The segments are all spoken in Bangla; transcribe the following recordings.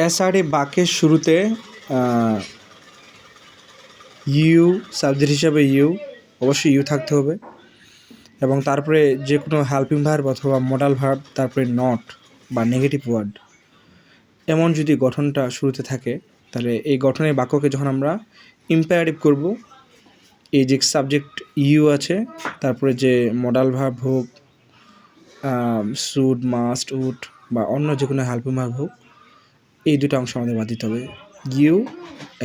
এসআরএ বাক্যের শুরুতে ইউ সাবজেক্ট হিসাবে অবশ্যই ইউ থাকতে হবে এবং তারপরে যে কোনো হেল্পিং ভার্ব অথবা মডাল ভার্ব, তারপরে নট বা নেগেটিভ ওয়ার্ড এমন যদি গঠনটা শুরুতে থাকে, তাহলে এই গঠনের বাক্যকে যখন আমরা ইম্পারেটিভ করব, এই যে সাবজেক্ট ইউ আছে, তারপরে যে মডাল ভার্ব হোক, শুড, মাস্ট, উড বা অন্য যে কোনো হেল্পিং ভার্ব হোক, এই দুটো অংশ আমাদের বাদ দিতে হবে। ইউ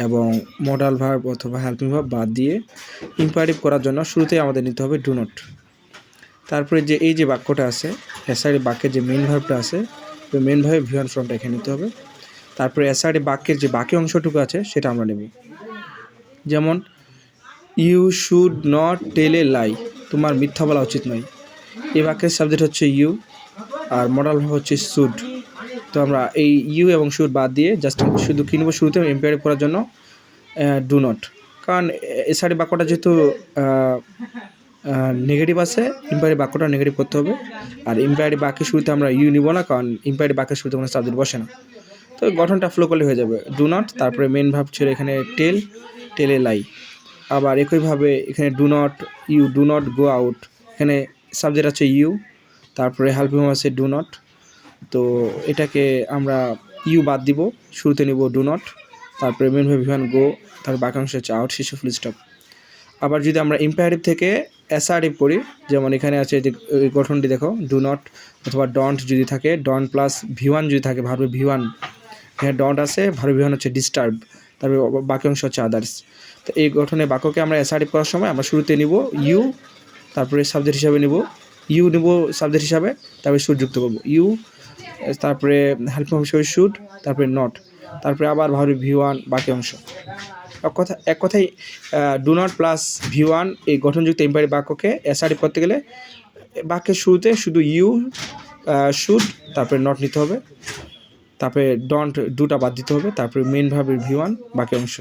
এবং মডাল ভার্ব অথবা হেল্পিং ভার্ব বাদ দিয়ে ইম্পারেটিভ করার জন্য শুরুতেই আমাদের নিতে হবে ডু নট। তারপরে যে এই যে বাক্যটা আছে, এসআরএ বাক্যের যে মেন ভার্বটা আছে, ওই মেন ভার্বের ভিওয়ান ফর্মটা এখানে নিতে হবে। তারপরে এসআরএ বাক্যের যে বাকি অংশটুকু আছে সেটা আমরা নেব। যেমন you should not tell a লাই, তোমার মিথ্যা বলা উচিত নয়। এই বাক্যের সাবজেক্ট হচ্ছে ইউ আর মডাল ভার্ব হচ্ছে শুড। তো আমরা এই ইউ এবং শুড বাদ দিয়ে জাস্ট শুধু কী নেব, শুরুতে ইম্পারেটিভ করার জন্য ডু নট। কারণ এসআরএ বাক্যটা যেহেতু নেগেটিভ আছে, ইম্পারেটিভ বাক্যটা নেগেটিভ করতে হবে। আর ইম্পারেটিভ বাক্যের শুরুতে আমরা ইউ নিব না, কারণ ইম্পারেটিভ বাক্যের শুরুতে কোনো সাবজেক্ট বসে না। তো গঠনটা ফ্লো করলে হয়ে যাবে ডু নট, তারপরে মেন ভার্ব ছিল এখানে টেল এ লাই। আবার একইভাবে এখানে you do not go out, এখানে সাবজেক্ট আছে ইউ, তারপরে হেল্পিং ভার্ব আছে ডু নট। তো এটাকে আমরা ইউ বাদ দিব, শুরুতে নিব ডু নট, তারপরে মেন ভার্ব ভিওয়ান গো, তারপর বাকি অংশ হচ্ছে আউট, শেষে ফুল স্টপ। আবার যদি আমরা ইম্পারেটিভ থেকে অ্যাসার্টিভ করি, যেমন এখানে আছে যে গঠনটি দেখো, ডু নট অথবা ডন্ট যদি থাকে, ডন্ট প্লাস ভিওয়ান যদি থাকে, ভার্বে ভিওয়ান, এখানে ডন্ট আছে, ভার্বে ভিওয়ান হচ্ছে ডিস্টার্ব, তারপরে বাকি অংশ হচ্ছে আদার্স। তো এই গঠনের বাক্যকে আমরা অ্যাসার্টিভ করার সময় আমরা শুরুতে নিব ইউ, তারপরে সাবজেক্ট হিসাবে নিব ইউ, নিব সাবজেক্ট হিসাবে, তারপরে শুড যুক্ত করবো ইউ, তারপরে হেল্পিং ভার্ব হিসেবে শুড, তারপরে নট, তারপরে আবার ভার্বে ভিওয়ান, বাকি অংশ। এক কথায় ডু নট প্লাস ভিওয়ান এই গঠনযুক্ত ইম্পারেটিভ বাক্যকে অ্যাসার্টিভ করতে গেলে বাক্যের শুরুতে শুধু ইউ, শুড, তারপরে নট নিতে হবে, তারপরে ডন্ট, ডুটা বাদ দিতে হবে, তারপরে মেন ভার্বের ভিওয়ান, বাকি অংশ।